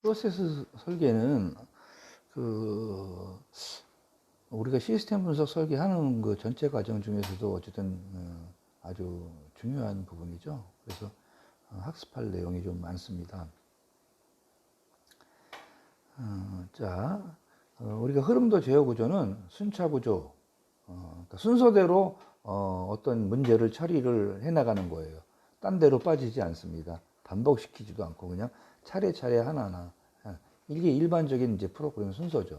프로세스 설계는 우리가 시스템 분석 설계하는 그 전체 과정 중에서도 어쨌든 아주 중요한 부분이죠. 그래서 학습할 내용이 좀 많습니다. 우리가 흐름도 제어 구조는 순차 구조, 그러니까 순서대로 어떤 문제를 처리를 해나가는 거예요. 딴 데로 빠지지 않습니다. 반복시키지도 않고 그냥 차례차례 하나하나. 이게 일반적인 이제 프로그램 순서죠.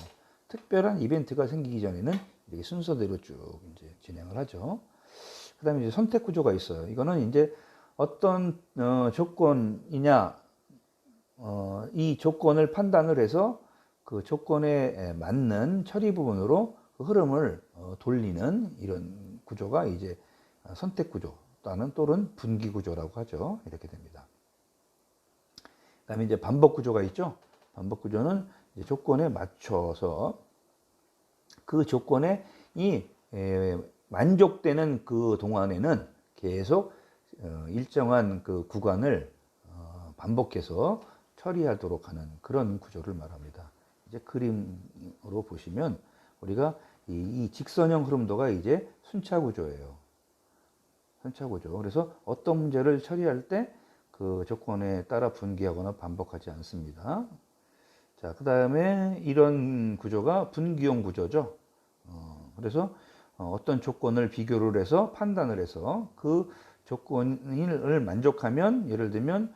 특별한 이벤트가 생기기 전에는 이렇게 순서대로 쭉 이제 진행을 하죠. 그 다음에 이제 선택 구조가 있어요. 이거는 이제 어떤 조건이냐, 이 조건을 판단을 해서 그 조건에 맞는 처리 부분으로 그 흐름을 돌리는 이런 구조가 이제 선택 구조 또는 분기 구조라고 하죠. 이렇게 됩니다. 그 다음에 이제 반복 구조가 있죠. 반복 구조는 이제 조건에 맞춰서 그 조건에 만족되는 그 동안에는 계속 일정한 그 구간을 반복해서 처리하도록 하는 그런 구조를 말합니다. 이제 그림으로 보시면 우리가 이 직선형 흐름도가 이제 순차 구조예요. 순차 구조. 그래서 어떤 문제를 처리할 때 그 조건에 따라 분기하거나 반복하지 않습니다. 자, 그 다음에 이런 구조가 분기형 구조죠. 그래서 어떤 조건을 비교를 해서 판단을 해서 그 조건을 만족하면, 예를 들면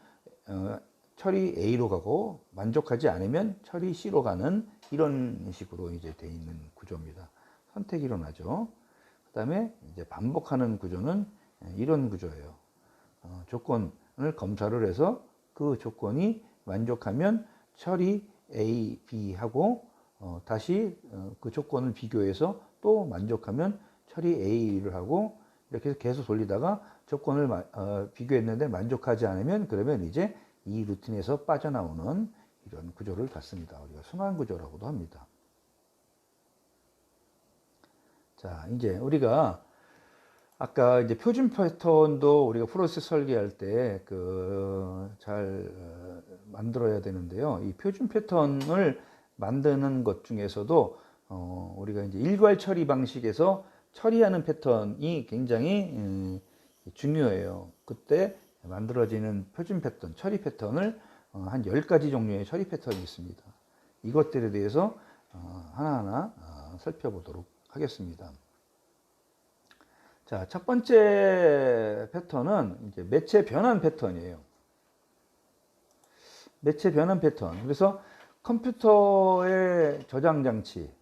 처리 A로 가고 만족하지 않으면 처리 C로 가는 이런 식으로 이제 돼 있는 구조입니다. 선택이 일어나죠. 그 다음에 이제 반복하는 구조는 이런 구조예요. 조건을 검사를 해서 그 조건이 만족하면 처리 A, B 하고 다시 그 조건을 비교해서 또 만족하면 처리 A를 하고 이렇게 해서 계속 돌리다가 조건을 비교했는데 만족하지 않으면 그러면 이제 이 루틴에서 빠져나오는 이런 구조를 갖습니다. 우리가 순환 구조라고도 합니다. 자, 이제 우리가 아까 이제 표준 패턴도 우리가 프로세스 설계할 때 잘 만들어야 되는데요. 이 표준 패턴을 만드는 것 중에서도 우리가 이제 일괄 처리 방식에서 처리하는 패턴이 굉장히 중요해요. 그때 만들어지는 표준 패턴, 처리 패턴을 한 10가지 종류의 처리 패턴이 있습니다. 이것들에 대해서 하나하나 살펴보도록 하겠습니다. 자, 첫 번째 패턴은 이제 매체 변환 패턴이에요. 매체 변환 패턴. 그래서 컴퓨터의 저장 장치,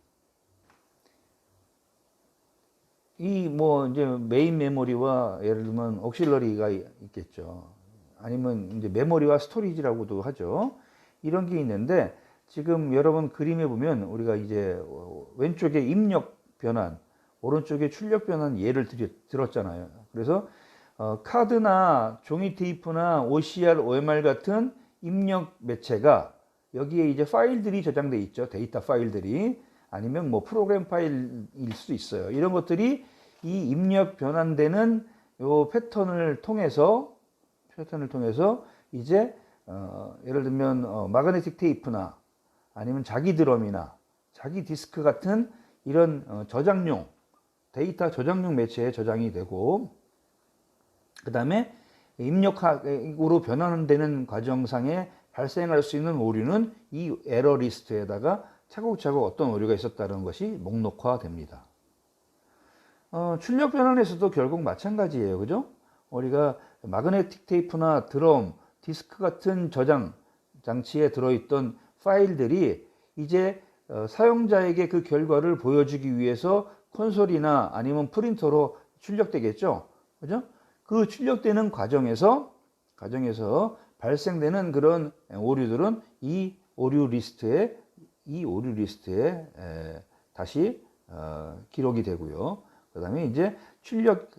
이 이제 메인 메모리와 예를 들면 옥실러리가 있겠죠. 아니면 이제 메모리와 스토리지라고도 하죠. 이런 게 있는데 지금 여러분 그림에 보면 우리가 이제 왼쪽에 입력 변환, 오른쪽에 출력 변환 예를 들었잖아요. 그래서 카드나 종이 테이프나 OCR, OMR 같은 입력 매체가 여기에 이제 파일들이 저장돼 있죠. 데이터 파일들이. 아니면 뭐 프로그램 파일일 수도 있어요. 이런 것들이 이 입력 변환되는 요 패턴을 통해서 이제 예를 들면 마그네틱 테이프나 아니면 자기 드럼이나 자기 디스크 같은 이런 저장용 데이터 저장용 매체에 저장이 되고, 그 다음에 입력으로 변환되는 과정상에 발생할 수 있는 오류는 이 에러 리스트에다가 차곡차곡 어떤 오류가 있었다는 것이 목록화됩니다. 출력 변환에서도 결국 마찬가지예요. 그죠? 우리가 마그네틱 테이프나 드럼, 디스크 같은 저장 장치에 들어있던 파일들이 이제 사용자에게 그 결과를 보여주기 위해서 콘솔이나 아니면 프린터로 출력되겠죠. 그죠? 그 출력되는 과정에서 발생되는 그런 오류들은 이 오류 리스트에 다시 기록이 되고요. 그 다음에 이제 출력,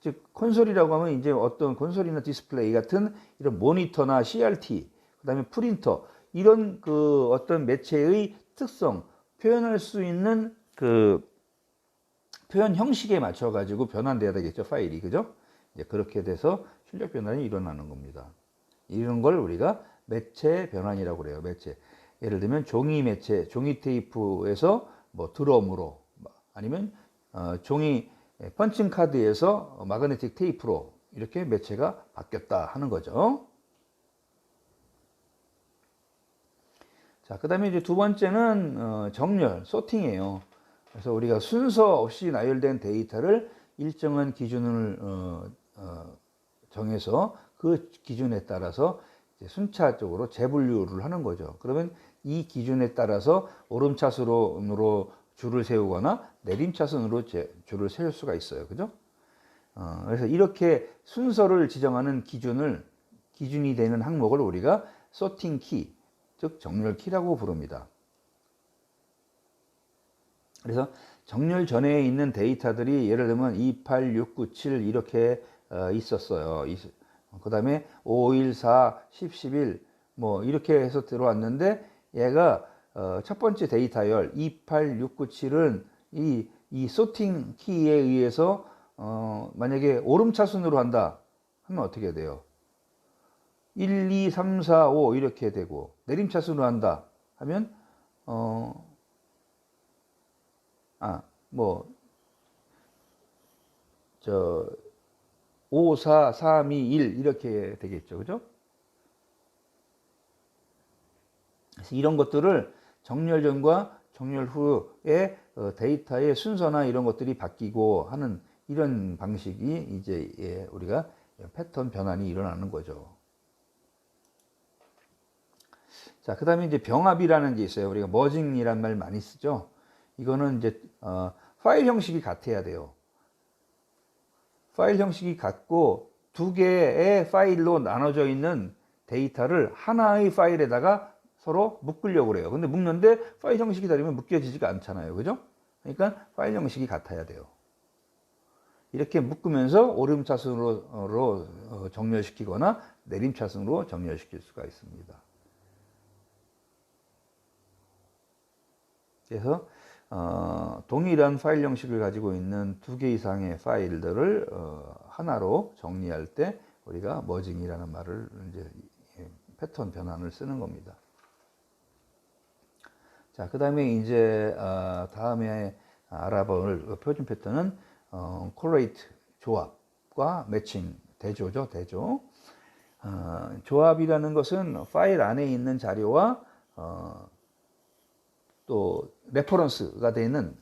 즉 콘솔이라고 하면 이제 어떤 콘솔이나 디스플레이 같은 이런 모니터나 CRT, 그 다음에 프린터, 이런 그 어떤 매체의 특성, 표현할 수 있는 그 표현 형식에 맞춰 가지고 변환돼야 되겠죠, 파일이. 그죠? 이제 그렇게 돼서 출력 변환이 일어나는 겁니다. 이런 걸 우리가 매체 변환이라고 그래요. 매체. 예를 들면 종이 매체, 종이 테이프에서 뭐 드럼으로, 아니면 종이 펀칭 카드에서 마그네틱 테이프로 이렇게 매체가 바뀌었다 하는 거죠. 자, 그 다음에 이제 두 번째는 정렬, 소팅이에요. 그래서 우리가 순서 없이 나열된 데이터를 일정한 기준을 정해서 그 기준에 따라서 이제 순차적으로 재분류를 하는 거죠. 그러면 이 기준에 따라서 오름차순으로 줄을 세우거나 내림차순으로 줄을 세울 수가 있어요. 그죠? 그래서 이렇게 순서를 지정하는 기준이 되는 항목을 우리가 소팅 키, 즉 정렬 키라고 부릅니다. 그래서 정렬 전에 있는 데이터들이 예를 들면 28, 6, 9, 7 이렇게 있었어요. 그 다음에 5, 1, 4, 10, 11 뭐 이렇게 해서 들어왔는데 얘가 첫 번째 데이터열 28, 6, 9, 7은 이 소팅 키에 의해서 만약에 오름차순으로 한다 하면 어떻게 돼요? 1, 2, 3, 4, 5 이렇게 되고 내림차순으로 한다 하면 5, 4, 3, 2, 1 이렇게 되겠죠. 그죠? 그래서 이런 것들을 정렬 전과 정렬 후에 데이터의 순서나 이런 것들이 바뀌고 하는 이런 방식이 이제 우리가 패턴 변환이 일어나는 거죠. 자, 그 다음에 이제 병합이라는 게 있어요. 우리가 머징이란 말 많이 쓰죠. 이거는 이제 파일 형식이 같아야 돼요. 파일 형식이 같고 두 개의 파일로 나눠져 있는 데이터를 하나의 파일에다가 서로 묶으려고 그래요. 근데 묶는데 파일 형식이 다르면 묶여지지가 않잖아요. 그죠? 그러니까 파일 형식이 같아야 돼요. 이렇게 묶으면서 오름차순으로 정렬시키거나 내림차순으로 정렬시킬 수가 있습니다. 그래서 동일한 파일 형식을 가지고 있는 두 개 이상의 파일들을 하나로 정리할 때 우리가 머징이라는 말을 이제 패턴 변환을 쓰는 겁니다. 자, 그 다음에 이제 다음에 알아볼 표준 패턴은 콜레이트 조합과 매칭 대조죠. 대조. 조합이라는 것은 파일 안에 있는 자료와 또 레퍼런스가 되는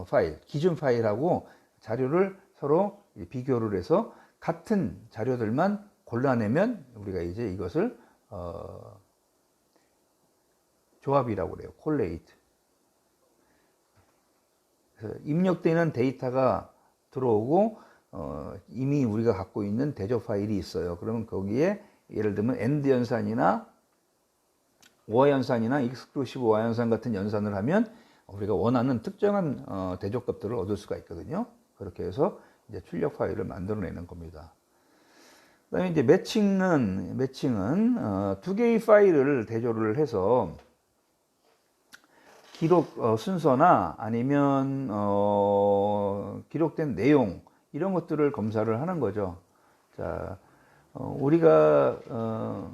파일, 기준 파일하고 자료를 서로 비교를 해서 같은 자료들만 골라내면 우리가 이제 이것을 조합이라고 그래요. 콜레이트. 그래서 입력되는 데이터가 들어오고 이미 우리가 갖고 있는 대조 파일이 있어요. 그러면 거기에 예를 들면 엔드 연산이나 오화 연산이나 익스클루시브 오화 연산 같은 연산을 하면 우리가 원하는 특정한 대조값들을 얻을 수가 있거든요. 그렇게 해서 이제 출력 파일을 만들어내는 겁니다. 그다음에 이제 매칭은 두 개의 파일을 대조를 해서 기록 순서나 아니면 기록된 내용 이런 것들을 검사를 하는 거죠. 자, 우리가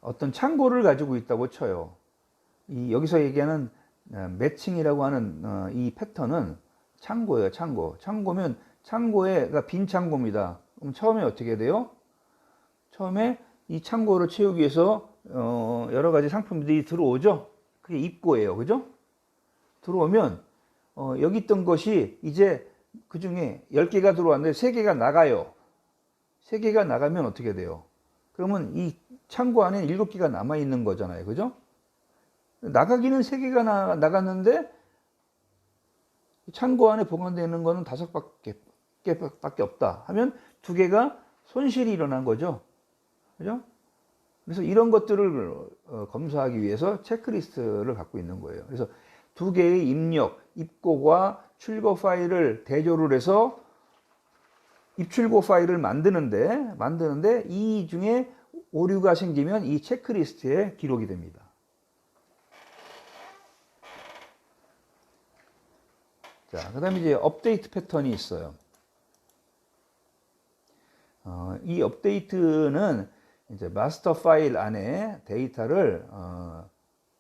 어떤 창고를 가지고 있다고 쳐요. 여기서 얘기하는 매칭이라고 하는 이 패턴은 창고예요. 창고면 창고가 빈 창고입니다. 그럼 처음에 어떻게 돼요? 처음에 이 창고를 채우기 위해서 여러 가지 상품들이 들어오죠. 그게 입고예요. 그죠? 들어오면 여기 있던 것이 이제 그 중에 10개가 들어왔는데 3개가 나가요. 3개가 나가면 어떻게 돼요? 그러면 이 창고 안에 7개가 남아 있는 거잖아요. 그죠? 나가기는 3개가 나갔는데 창고 안에 보관되어 있는 거는 5개밖에 없다 하면 2개가 손실이 일어난 거죠. 그죠? 그래서 이런 것들을 검사하기 위해서 체크리스트를 갖고 있는 거예요. 그래서 2개의 입고과 출고 파일을 대조를 해서 입출고 파일을 만드는데 이 중에 오류가 생기면 이 체크리스트에 기록이 됩니다. 자, 그 다음에 이제 업데이트 패턴이 있어요. 이 업데이트는 이제 마스터 파일 안에 데이터를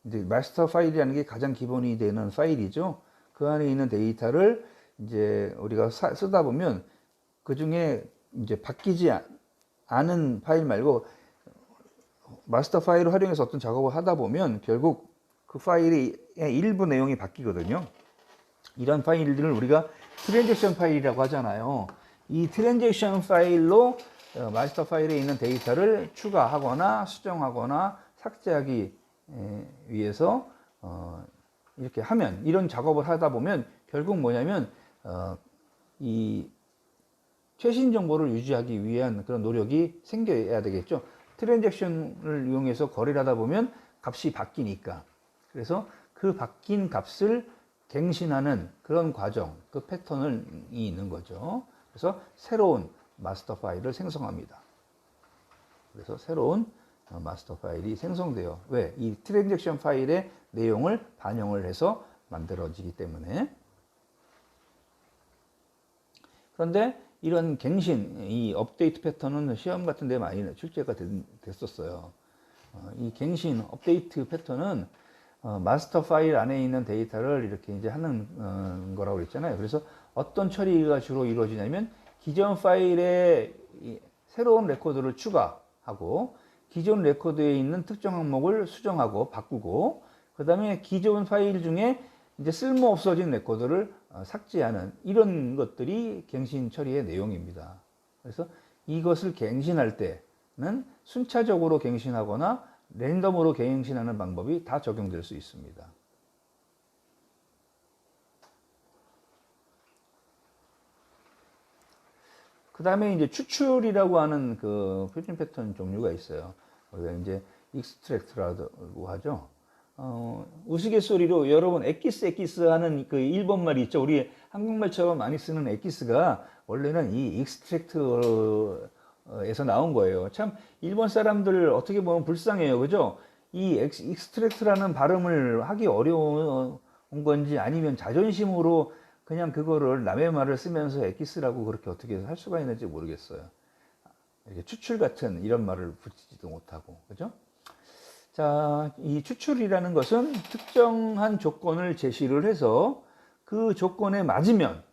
이제 마스터 파일이라는 게 가장 기본이 되는 파일이죠. 그 안에 있는 데이터를 이제 우리가 쓰다 보면 그 중에 이제 바뀌지 않은 파일 말고 마스터 파일을 활용해서 어떤 작업을 하다 보면 결국 그 파일의 일부 내용이 바뀌거든요. 이런 파일들을 우리가 트랜잭션 파일이라고 하잖아요. 이 트랜잭션 파일로 마스터 파일에 있는 데이터를 추가하거나 수정하거나 삭제하기 위해서 이렇게 하면, 이런 작업을 하다 보면 결국 뭐냐면 이 최신 정보를 유지하기 위한 그런 노력이 생겨야 되겠죠. 트랜잭션을 이용해서 거래를 하다 보면 값이 바뀌니까. 그래서 그 바뀐 값을 갱신하는 그런 과정, 그 패턴이 있는 거죠. 그래서 새로운 마스터 파일을 생성합니다. 그래서 새로운 마스터 파일이 생성돼요. 왜? 이 트랜잭션 파일의 내용을 반영을 해서 만들어지기 때문에. 그런데 이런 갱신, 이 업데이트 패턴은 시험 같은 데 많이 출제가 됐었어요. 이 갱신, 업데이트 패턴은 마스터 파일 안에 있는 데이터를 이렇게 이제 하는 거라고 그랬잖아요. 그래서 어떤 처리가 주로 이루어지냐면 기존 파일에 새로운 레코드를 추가하고 기존 레코드에 있는 특정 항목을 수정하고 바꾸고 그 다음에 기존 파일 중에 이제 쓸모 없어진 레코드를 삭제하는 이런 것들이 갱신 처리의 내용입니다. 그래서 이것을 갱신할 때는 순차적으로 갱신하거나 랜덤으로 갱신하는 방법이 다 적용될 수 있습니다. 그 다음에 이제 추출이라고 하는 그 표준 패턴 종류가 있어요. 우리가 이제 익스트랙트라고 하죠. 우스갯소리로 여러분 엑기스 하는 그 일본말이 있죠. 우리 한국말처럼 많이 쓰는 엑기스가 원래는 이 익스트랙트에서 나온 거예요. 참 일본 사람들 어떻게 보면 불쌍해요. 그죠? 이 익스트랙트라는 발음을 하기 어려운 건지 아니면 자존심으로 그냥 그거를 남의 말을 쓰면서 엑기스라고 그렇게 어떻게 할 수가 있는지 모르겠어요. 이렇게 추출 같은 이런 말을 붙이지도 못하고. 그죠? 자, 이 추출이라는 것은 특정한 조건을 제시를 해서 그 조건에 맞으면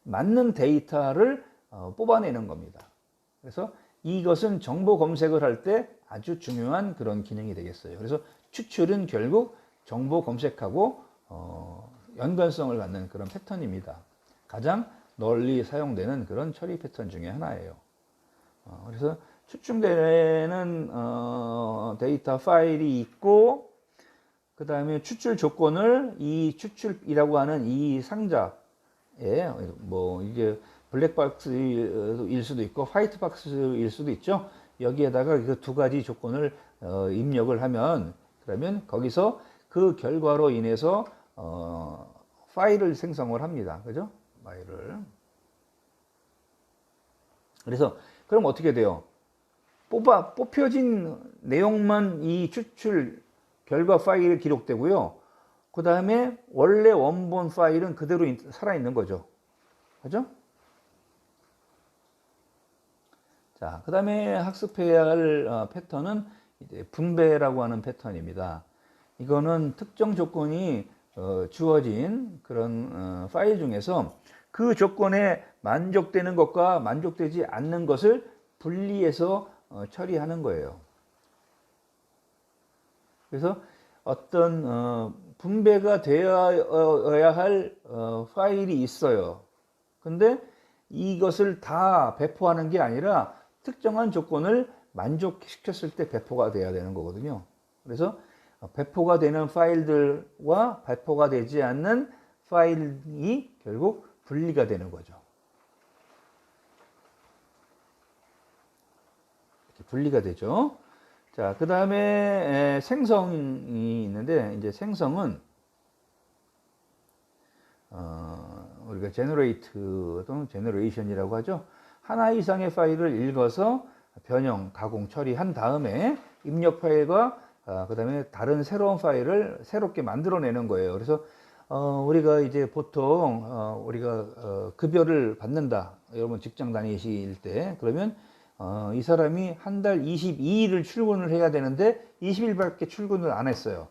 맞는 데이터를 뽑아내는 겁니다. 그래서 이것은 정보 검색을 할 때 아주 중요한 그런 기능이 되겠어요. 그래서 추출은 결국 정보 검색하고 연관성을 갖는 그런 패턴입니다. 가장 널리 사용되는 그런 처리 패턴 중에 하나예요. 그래서 추출되는 데이터 파일이 있고 그 다음에 추출 조건을 이 추출이라고 하는 이 상자에 뭐 이게 블랙박스일 수도 있고 화이트박스일 수도 있죠. 여기에다가 그 두 가지 조건을 입력을 하면 그러면 거기서 그 결과로 인해서 파일을 생성을 합니다. 그죠? 파일을. 그래서 그럼 어떻게 돼요? 뽑혀진 내용만 이 추출 결과 파일에 기록되고요. 그 다음에 원래 원본 파일은 그대로 살아있는 거죠. 그죠? 자, 그 다음에 학습해야 할 패턴은 이제 분배라고 하는 패턴입니다. 이거는 특정 조건이 주어진 그런 파일 중에서 그 조건에 만족되는 것과 만족되지 않는 것을 분리해서 처리하는 거예요. 그래서 어떤 분배가 되어야 할 파일이 있어요. 근데 이것을 다 배포하는 게 아니라 특정한 조건을 만족시켰을 때 배포가 돼야 되는 거거든요. 그래서 배포가 되는 파일들과 배포가 되지 않는 파일이 결국 분리가 되는 거죠. 이렇게 분리가 되죠. 자, 그 다음에 생성이 있는데, 이제 생성은 우리가 generate 또는 generation이라고 하죠. 하나 이상의 파일을 읽어서 변형, 가공, 처리한 다음에 입력 파일과 그 다음에 다른 새로운 파일을 새롭게 만들어내는 거예요. 그래서 우리가 이제 보통 우리가 급여를 받는다. 여러분 직장 다니실 때 그러면 이 사람이 한 달 22일을 출근을 해야 되는데 20일밖에 출근을 안 했어요.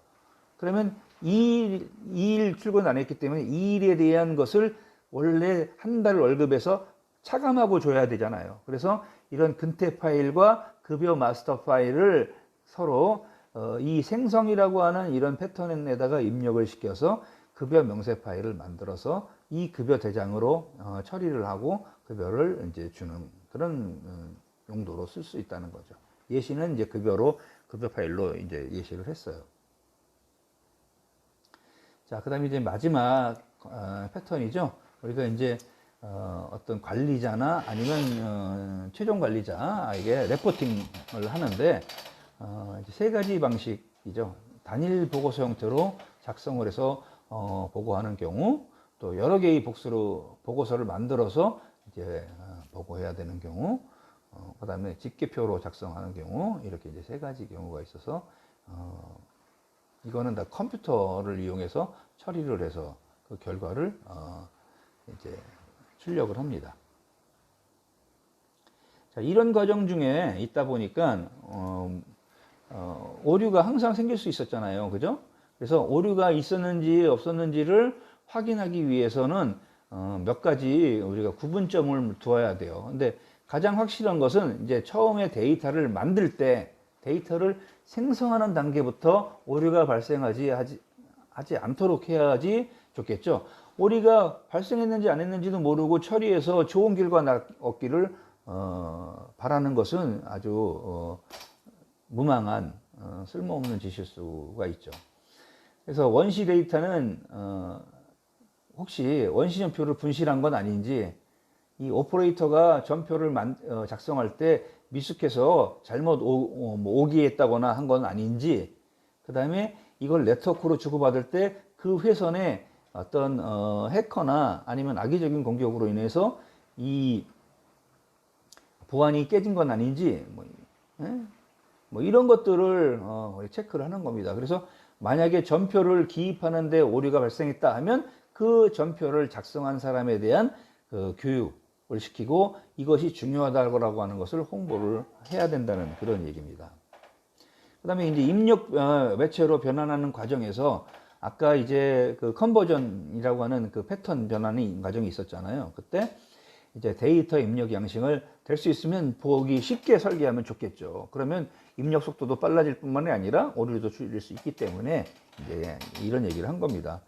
그러면 2일 출근 안 했기 때문에 2일에 대한 것을 원래 한 달 월급에서 차감하고 줘야 되잖아요. 그래서 이런 근태 파일과 급여 마스터 파일을 서로 이 생성이라고 하는 이런 패턴에다가 입력을 시켜서 급여 명세 파일을 만들어서 이 급여 대장으로 처리를 하고 급여를 이제 주는 그런 용도로 쓸 수 있다는 거죠. 예시는 이제 급여 파일로 이제 예시를 했어요. 자, 그다음에 이제 마지막 패턴이죠. 우리가 이제 어떤 관리자나 아니면 최종 관리자에게 레포팅을 하는데 이제 세 가지 방식이죠. 단일 보고서 형태로 작성을 해서 보고하는 경우, 또 여러 개의 복수로 보고서를 만들어서 이제 보고해야 되는 경우, 그다음에 집계표로 작성하는 경우, 이렇게 이제 세 가지 경우가 있어서 이거는 다 컴퓨터를 이용해서 처리를 해서 그 결과를 이제 출력을 합니다. 자, 이런 과정 중에 있다 보니까 오류가 항상 생길 수 있었잖아요. 그죠? 그래서 오류가 있었는지 없었는지를 확인하기 위해서는 몇 가지 우리가 구분점을 두어야 돼요. 근데 가장 확실한 것은 이제 처음에 데이터를 만들 때 데이터를 생성하는 단계부터 오류가 발생하지 않도록 해야지 좋겠죠. 오류가 발생했는지 안 했는지도 모르고 처리해서 좋은 결과 얻기를 바라는 것은 아주 무망한 쓸모없는 짓일 수가 있죠. 그래서 원시 데이터는 혹시 원시 전표를 분실한 건 아닌지, 이 오퍼레이터가 전표를 작성할 때 미숙해서 잘못 오기했다거나 한 건 아닌지, 그 다음에 이걸 네트워크로 주고받을 때 그 회선에 어떤 해커나 아니면 악의적인 공격으로 인해서 이 보안이 깨진 건 아닌지, 뭐 이런 것들을 체크를 하는 겁니다. 그래서 만약에 전표를 기입하는데 오류가 발생했다 하면 그 전표를 작성한 사람에 대한 교육을 시키고 이것이 중요하다고 하는 것을 홍보를 해야 된다는 그런 얘기입니다. 그 다음에 이제 입력 매체로 변환하는 과정에서 아까 이제 그 컨버전이라고 하는 그 패턴 변환의 과정이 있었잖아요. 그때 이제 데이터 입력 양식을 될 수 있으면 보기 쉽게 설계하면 좋겠죠. 그러면 입력 속도도 빨라질 뿐만이 아니라 오류도 줄일 수 있기 때문에 이제 이런 얘기를 한 겁니다.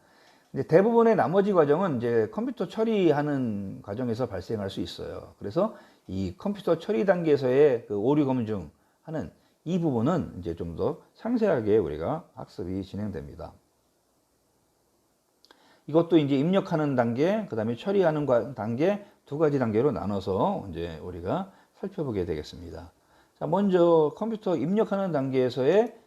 이제 대부분의 나머지 과정은 이제 컴퓨터 처리하는 과정에서 발생할 수 있어요. 그래서 이 컴퓨터 처리 단계에서의 그 오류 검증하는 이 부분은 이제 좀 더 상세하게 우리가 학습이 진행됩니다. 이것도 이제 입력하는 단계, 그 다음에 처리하는 단계, 두 가지 단계로 나눠서 이제 우리가 살펴보게 되겠습니다. 자, 먼저 컴퓨터 입력하는 단계에서의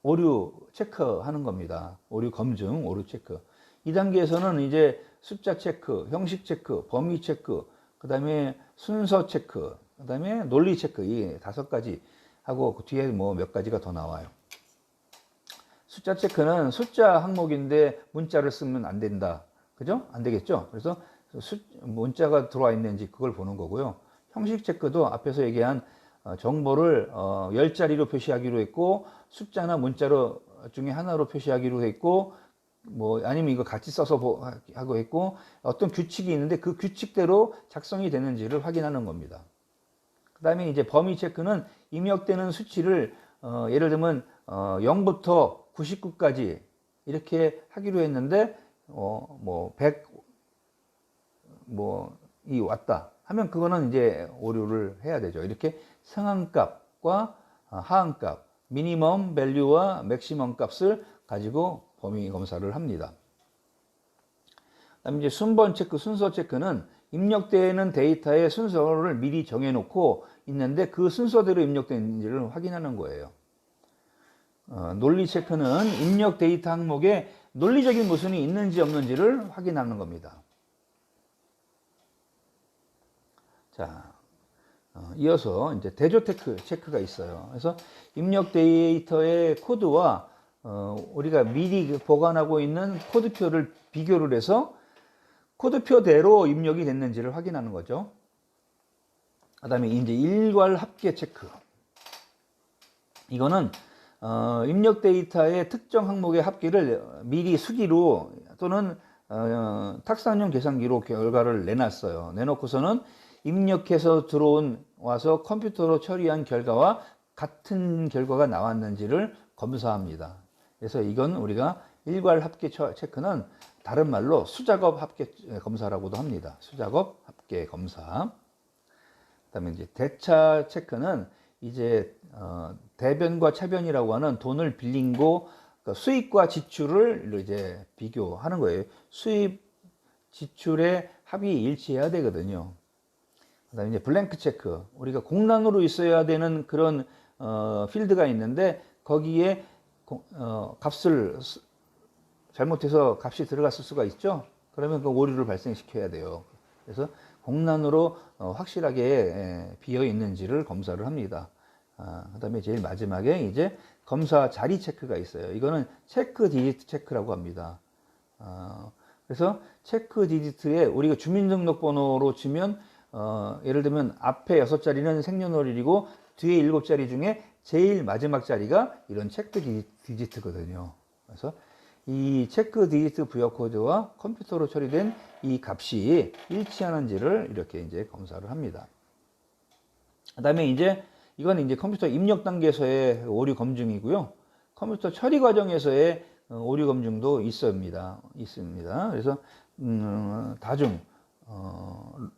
오류 체크하는 겁니다. 오류 검증, 오류 체크. 이 단계에서는 이제 숫자 체크, 형식 체크, 범위 체크, 그 다음에 순서 체크, 그 다음에 논리 체크, 이 5가지 하고 그 뒤에 뭐 몇 가지가 더 나와요. 숫자 체크는 숫자 항목인데 문자를 쓰면 안 된다. 그죠? 안 되겠죠? 그래서 문자가 들어와 있는지 그걸 보는 거고요. 형식 체크도 앞에서 얘기한 정보를 10자리로 표시하기로 했고, 숫자나 문자로 중에 하나로 표시하기로 했고, 뭐 아니면 이거 같이 써서 하고 했고, 어떤 규칙이 있는데 그 규칙대로 작성이 되는지를 확인하는 겁니다. 그 다음에 이제 범위 체크는 입력되는 수치를 예를 들면 0부터 99까지 이렇게 하기로 했는데 뭐 100 뭐 이 왔다 하면 그거는 이제 오류를 해야 되죠. 이렇게 상한값과 하한값, 미니멈 밸류와 맥시멈 값을 가지고 범위 검사를 합니다. 그다음에 이제 순번 체크, 순서 체크는 입력되는 데이터의 순서를 미리 정해놓고 있는데 그 순서대로 입력되는지를 확인하는 거예요. 논리 체크는 입력 데이터 항목에 논리적인 모순이 있는지 없는지를 확인하는 겁니다. 자, 이어서 이제 대조 체크가 있어요. 그래서 입력 데이터의 코드와 우리가 미리 보관하고 있는 코드표를 비교를 해서 코드표대로 입력이 됐는지를 확인하는 거죠. 그다음에 이제 일괄 합계 체크. 이거는 입력 데이터의 특정 항목의 합계를 미리 수기로 또는 탁상용 계산기로 결과를 내놨어요. 내놓고서는 입력해서 들어온 와서 컴퓨터로 처리한 결과와 같은 결과가 나왔는지를 검사합니다. 그래서 이건 우리가 일괄 합계 체크는 다른 말로 수작업 합계 검사라고도 합니다. 수작업 합계 검사. 그다음에 이제 대차 체크는 이제 대변과 차변이라고 하는 돈을 빌린 거 그러니까 수입과 지출을 이제 비교하는 거예요. 수입 지출의 합이 일치해야 되거든요. 그다음에 이제 블랭크 체크. 우리가 공란으로 있어야 되는 그런 필드가 있는데 거기에 값을 잘못해서 값이 들어갔을 수가 있죠. 그러면 그 오류를 발생시켜야 돼요. 그래서 공란으로 확실하게 비어 있는지를 검사를 합니다. 그다음에 제일 마지막에 이제 검사 자리 체크가 있어요. 이거는 체크 디지트 체크라고 합니다. 그래서 체크 디지트에 우리가 주민등록번호로 치면 예를 들면 앞에 6자리는 생년월일이고 뒤에 7자리 중에 제일 마지막 자리가 이런 체크 디지트거든요. 그래서 이 체크 디지트 부여 코드와 컴퓨터로 처리된 이 값이 일치하는지를 이렇게 이제 검사를 합니다. 그다음에 이제 이건 이제 컴퓨터 입력 단계에서의 오류 검증이고요. 컴퓨터 처리 과정에서의 오류 검증도 있습니다. 그래서 다중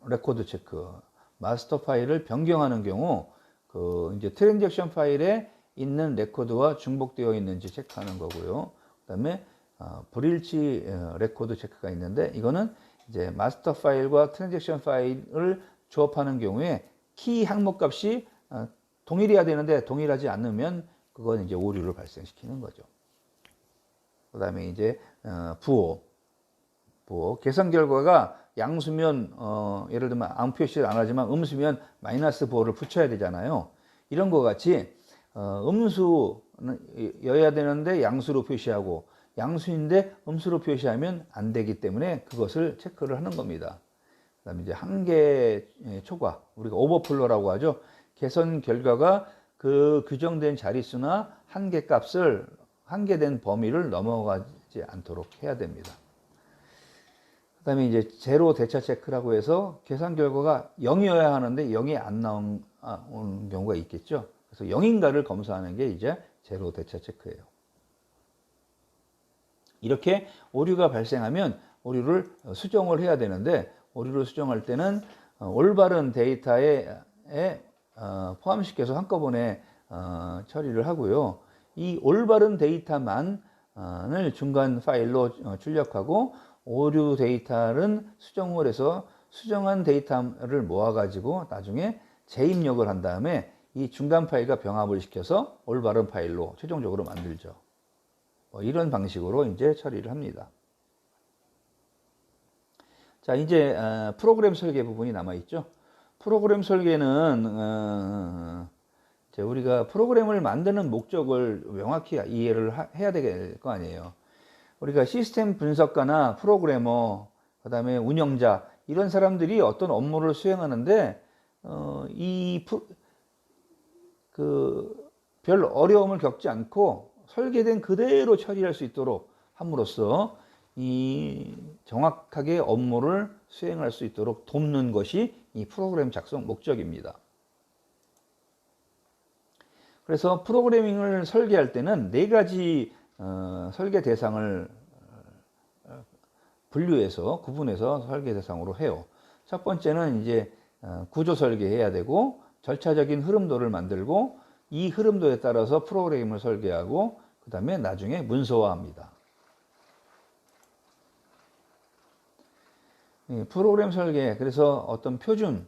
레코드 체크, 마스터 파일을 변경하는 경우 그 이제 트랜잭션 파일에 있는 레코드와 중복되어 있는지 체크하는 거고요. 그다음에 불일치 레코드 체크가 있는데 이거는 이제 마스터 파일과 트랜잭션 파일을 조합하는 경우에 키 항목 값이 동일해야 되는데 동일하지 않으면 그건 이제 오류를 발생시키는 거죠. 그다음에 이제 부호 계산 결과가 양수면 예를 들면 아무 표시를 안 하지만 음수면 마이너스 부호를 붙여야 되잖아요. 이런 것 같이 음수여야 되는데 양수로 표시하고 양수인데 음수로 표시하면 안 되기 때문에 그것을 체크를 하는 겁니다. 그다음에 이제 한계 초과, 우리가 오버플로라고 하죠. 개선 결과가 그 규정된 자릿수나 한계 값을 한계된 범위를 넘어가지 않도록 해야 됩니다. 그다음에 이제 제로 대차 체크라고 해서 계산 결과가 0이어야 하는데 0이 안 나오는 경우가 있겠죠. 그래서 0인가를 검사하는 게 이제 제로 대차 체크예요. 이렇게 오류가 발생하면 오류를 수정을 해야 되는데 오류를 수정할 때는 올바른 데이터에 포함시켜서 한꺼번에 처리를 하고요. 이 올바른 데이터만을 중간 파일로 출력하고 오류 데이터는 수정을 해서 수정한 데이터를 모아가지고 나중에 재입력을 한 다음에 이 중간 파일과 병합을 시켜서 올바른 파일로 최종적으로 만들죠. 이런 방식으로 이제 처리를 합니다. 자, 이제 프로그램 설계 부분이 남아 있죠. 프로그램 설계는 이제 우리가 프로그램을 만드는 목적을 명확히 이해를 해야 될 거 아니에요. 우리가 시스템 분석가나 프로그래머, 그다음에 운영자 이런 사람들이 어떤 업무를 수행하는데 별 어려움을 겪지 않고 설계된 그대로 처리할 수 있도록 함으로써 이 정확하게 업무를 수행할 수 있도록 돕는 것이 이 프로그램 작성 목적입니다. 그래서 프로그래밍을 설계할 때는 4가지 설계 대상을 분류해서 구분해서 설계 대상으로 해요. 첫 번째는 이제 구조 설계해야 되고 절차적인 흐름도를 만들고 이 흐름도에 따라서 프로그램을 설계하고 그 다음에 나중에 문서화합니다. 프로그램 설계, 그래서 어떤 표준화,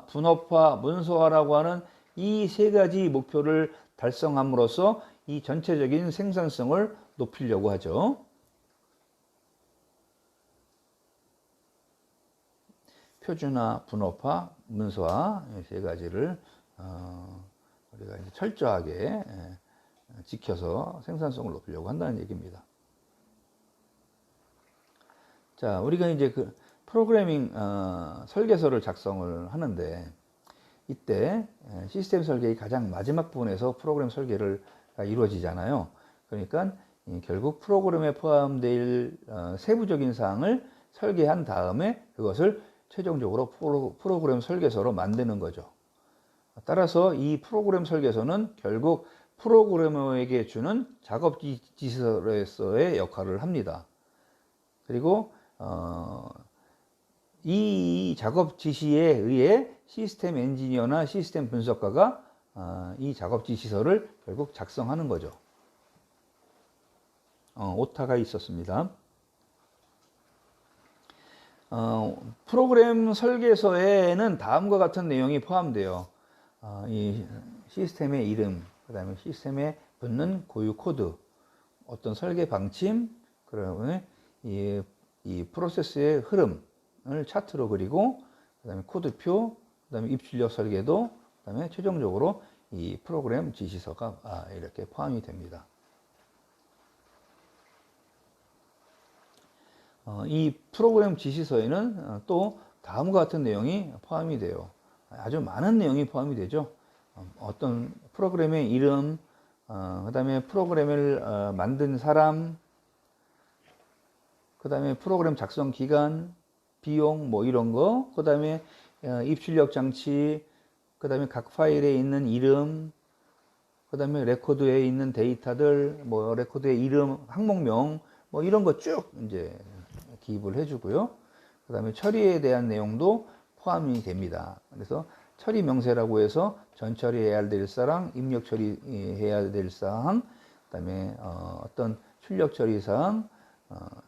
분업화, 문서화라고 하는 이 3가지 목표를 달성함으로써 이 전체적인 생산성을 높이려고 하죠. 표준화, 분업화, 문서화 이 3가지를 우리가 이제 철저하게 지켜서 생산성을 높이려고 한다는 얘기입니다. 자, 우리가 이제 그 프로그래밍 설계서를 작성을 하는데, 이때 시스템 설계의 가장 마지막 부분에서 프로그램 설계가 이루어지잖아요. 그러니까 결국 프로그램에 포함될 세부적인 사항을 설계한 다음에 그것을 최종적으로 프로그램 설계서로 만드는 거죠. 따라서 이 프로그램 설계서는 결국 프로그래머에게 주는 작업 지시서의 역할을 합니다. 그리고 이 작업 지시에 의해 시스템 엔지니어나 시스템 분석가가 이 작업 지시서를 결국 작성하는 거죠. 오타가 있었습니다. 프로그램 설계서에는 다음과 같은 내용이 포함돼요. 이 시스템의 이름, 그 다음에 시스템에 붙는 고유 코드, 어떤 설계 방침, 그다음에 이 프로세스의 흐름을 차트로 그리고, 그 다음에 코드표, 그 다음에 입출력 설계도, 그 다음에 최종적으로 이 프로그램 지시서가 이렇게 포함이 됩니다. 이 프로그램 지시서에는 또 다음과 같은 내용이 포함이 돼요. 아주 많은 내용이 포함이 되죠. 어떤 프로그램의 이름, 그 다음에 프로그램을 만든 사람, 그 다음에 프로그램 작성 기간, 비용, 뭐 이런 거, 그 다음에 입출력 장치, 그 다음에 각 파일에 있는 이름, 그 다음에 레코드에 있는 데이터들, 뭐 레코드의 이름, 항목명, 뭐 이런 거 쭉 이제 기입을 해주고요. 그 다음에 처리에 대한 내용도 포함이 됩니다. 그래서 처리 명세라고 해서 전 처리해야 될 사항, 입력 처리해야 될 사항, 그 다음에 어떤 출력 처리 사항,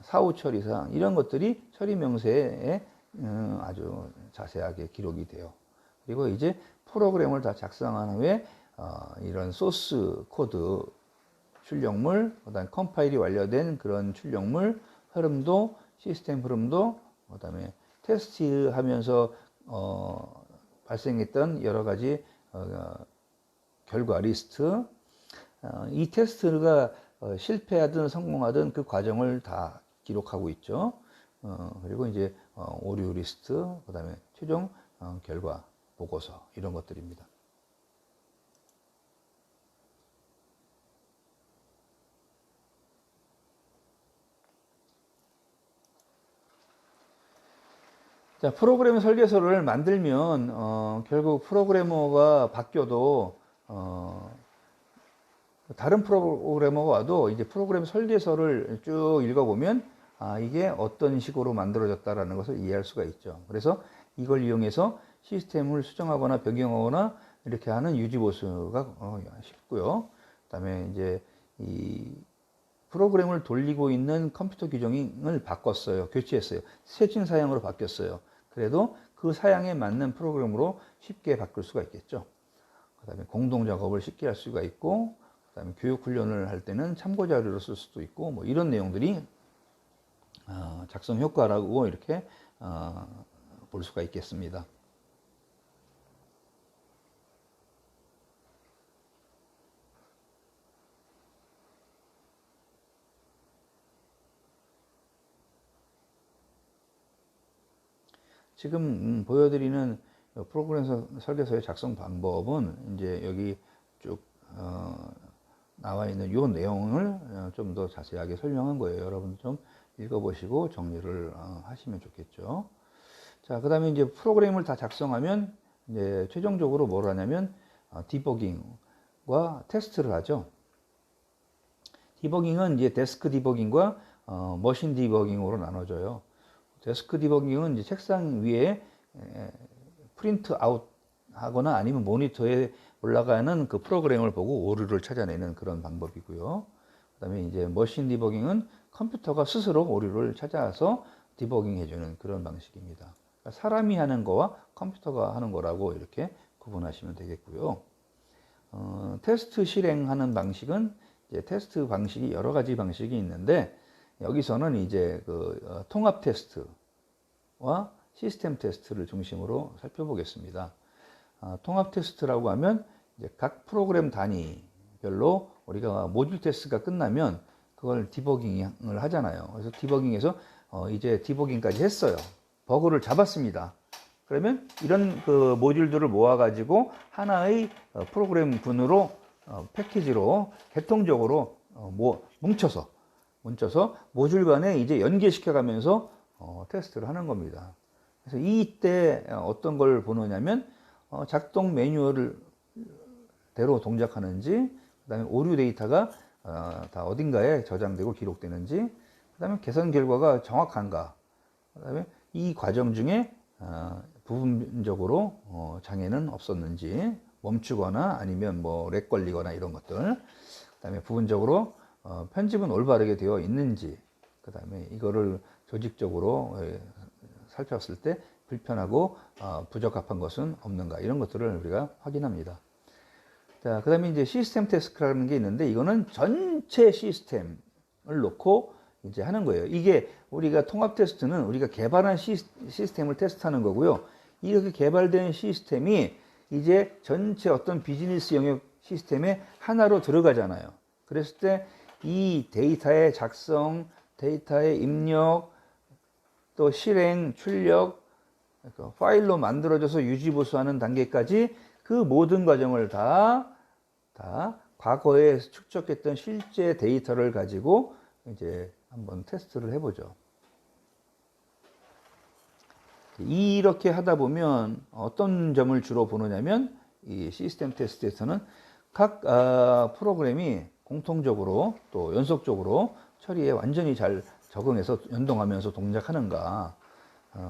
사후 처리 사항, 이런 것들이 처리 명세에 아주 자세하게 기록이 돼요. 그리고 이제 프로그램을 다 작성한 후에 이런 소스 코드 출력물, 그다음에 컴파일이 완료된 그런 출력물 흐름도, 시스템 흐름도, 그다음에 테스트하면서 발생했던 여러 가지 결과 리스트, 이 테스트가 실패하든 성공하든 그 과정을 다 기록하고 있죠. 그리고 이제 오류 리스트, 그다음에 최종 결과 보고서, 이런 것들입니다. 자, 프로그램 설계서를 만들면 결국 프로그래머가 바뀌어도 다른 프로그래머가 와도 이제 프로그램 설계서를 쭉 읽어보면 이게 어떤 식으로 만들어졌다라는 것을 이해할 수가 있죠. 그래서 이걸 이용해서 시스템을 수정하거나 변경하거나 이렇게 하는 유지보수가 쉽고요. 그다음에 이제 이 프로그램을 돌리고 있는 컴퓨터 규정을 바꿨어요. 교체했어요. 최신 사양으로 바뀌었어요. 그래도 그 사양에 맞는 프로그램으로 쉽게 바꿀 수가 있겠죠. 그 다음에 공동 작업을 쉽게 할 수가 있고, 그 다음에 교육 훈련을 할 때는 참고 자료로 쓸 수도 있고, 뭐 이런 내용들이 작성 효과라고 이렇게 볼 수가 있겠습니다. 지금 보여드리는 프로그램 설계서의 작성 방법은 이제 여기 쭉 나와 있는 이 내용을 좀 더 자세하게 설명한 거예요. 여러분 좀 읽어보시고 정리를 하시면 좋겠죠. 자, 그 다음에 이제 프로그램을 다 작성하면 이제 최종적으로 뭘 하냐면 디버깅과 테스트를 하죠. 디버깅은 이제 데스크 디버깅과 머신 디버깅으로 나눠져요. 데스크 디버깅은 이제 책상 위에 프린트 아웃 하거나 아니면 모니터에 올라가는 그 프로그램을 보고 오류를 찾아내는 그런 방법이고요. 그다음에 이제 머신 디버깅은 컴퓨터가 스스로 오류를 찾아서 디버깅 해주는 그런 방식입니다. 그러니까 사람이 하는 거와 컴퓨터가 하는 거라고 이렇게 구분하시면 되겠고요. 테스트 실행하는 방식은 이제 테스트 방식이 여러 가지 방식이 있는데, 여기서는 이제 그 통합 테스트와 시스템 테스트를 중심으로 살펴보겠습니다. 통합 테스트라고 하면 이제 각 프로그램 단위별로 우리가 모듈 테스트가 끝나면 그걸 디버깅을 하잖아요. 그래서 디버깅에서 이제 디버깅까지 했어요. 버그를 잡았습니다. 그러면 이런 그 모듈들을 모아가지고 하나의 프로그램군으로 패키지로 개통적으로 뭉쳐서 모듈 간에 이제 연계시켜가면서 테스트를 하는 겁니다. 그래서 이때 어떤 걸 보느냐면 작동 매뉴얼을 대로 동작하는지, 그다음에 오류 데이터가 다 어딘가에 저장되고 기록되는지, 그다음에 개선 결과가 정확한가, 그다음에 이 과정 중에 부분적으로 장애는 없었는지, 멈추거나 아니면 뭐 렉 걸리거나 이런 것들, 그다음에 부분적으로 편집은 올바르게 되어 있는지, 그다음에 이거를 조직적으로 살펴봤을 때 불편하고 부적합한 것은 없는가, 이런 것들을 우리가 확인합니다. 자, 그다음에 이제 시스템 테스트라는 게 있는데, 이거는 전체 시스템을 놓고 이제 하는 거예요. 이게 우리가 통합 테스트는 우리가 개발한 시스템을 테스트하는 거고요. 이렇게 개발된 시스템이 이제 전체 어떤 비즈니스 영역 시스템에 하나로 들어가잖아요. 그랬을 때 이 데이터의 작성, 데이터의 입력, 또 실행, 출력, 파일로 만들어져서 유지보수하는 단계까지 그 모든 과정을 다 과거에 축적했던 실제 데이터를 가지고 이제 한번 테스트를 해보죠. 이렇게 하다 보면 어떤 점을 주로 보느냐면, 이 시스템 테스트에서는 각 프로그램이 공통적으로 또 연속적으로 처리에 완전히 잘 적응해서 연동하면서 동작하는가,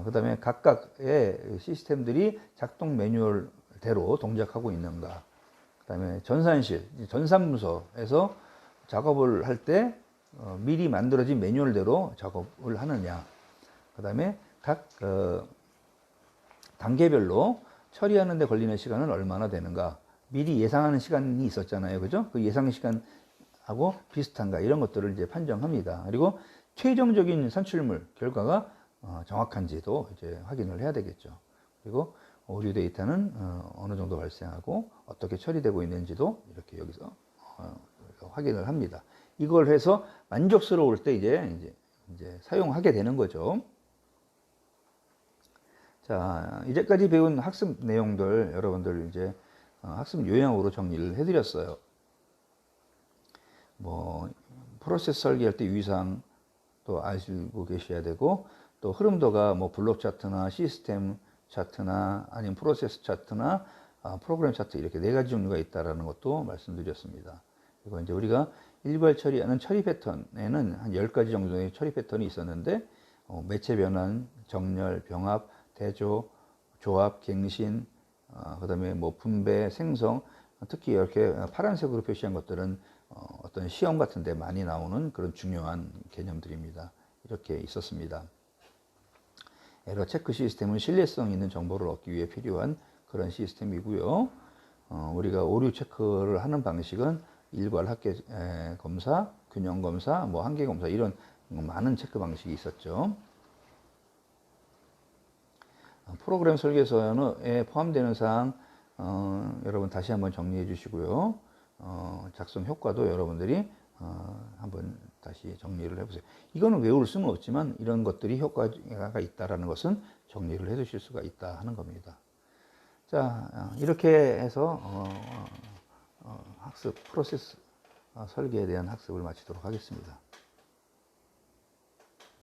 그 다음에 각각의 시스템들이 작동 매뉴얼대로 동작하고 있는가, 그 다음에 전산부서에서 작업을 할 때 미리 만들어진 매뉴얼대로 작업을 하느냐, 그 다음에 각 단계별로 처리하는 데 걸리는 시간은 얼마나 되는가, 미리 예상하는 시간이 있었잖아요. 그죠? 그 예상 시간하고 비슷한가, 이런 것들을 이제 판정합니다. 그리고 최종적인 산출물 결과가 정확한지도 이제 확인을 해야 되겠죠. 그리고 오류 데이터는 어느 정도 발생하고 어떻게 처리되고 있는지도 이렇게 여기서 확인을 합니다. 이걸 해서 만족스러울 때 이제 사용하게 되는 거죠. 자, 이제까지 배운 학습 내용들 여러분들 이제 학습 요약으로 정리를 해드렸어요. 뭐 프로세스 설계할 때 유의사항 또 알고 계셔야 되고, 또 흐름도가 뭐 블록 차트나 시스템 차트나 아니면 프로세스 차트나 프로그램 차트, 이렇게 네 가지 종류가 있다라는 것도 말씀드렸습니다. 그리고 이제 우리가 일괄 처리하는 처리 패턴에는 한 10가지 정도의 처리 패턴이 있었는데, 매체 변환, 정렬, 병합, 대조, 조합, 갱신, 그다음에 뭐 분배, 생성, 특히 이렇게 파란색으로 표시한 것들은 어떤 시험 같은 데 많이 나오는 그런 중요한 개념들입니다. 이렇게 있었습니다. 에러 체크 시스템은 신뢰성 있는 정보를 얻기 위해 필요한 그런 시스템이고요. 우리가 오류 체크를 하는 방식은 일괄 합계 검사, 균형 검사, 뭐 한계 검사, 이런 많은 체크 방식이 있었죠. 프로그램 설계서에 포함되는 사항 여러분 다시 한번 정리해 주시고요. 작성 효과도 여러분들이 한번 다시 정리를 해보세요. 이거는 외울 수는 없지만 이런 것들이 효과가 있다라는 것은 정리를 해 두실 수가 있다 하는 겁니다. 자, 이렇게 해서 학습 프로세스 설계에 대한 학습을 마치도록 하겠습니다.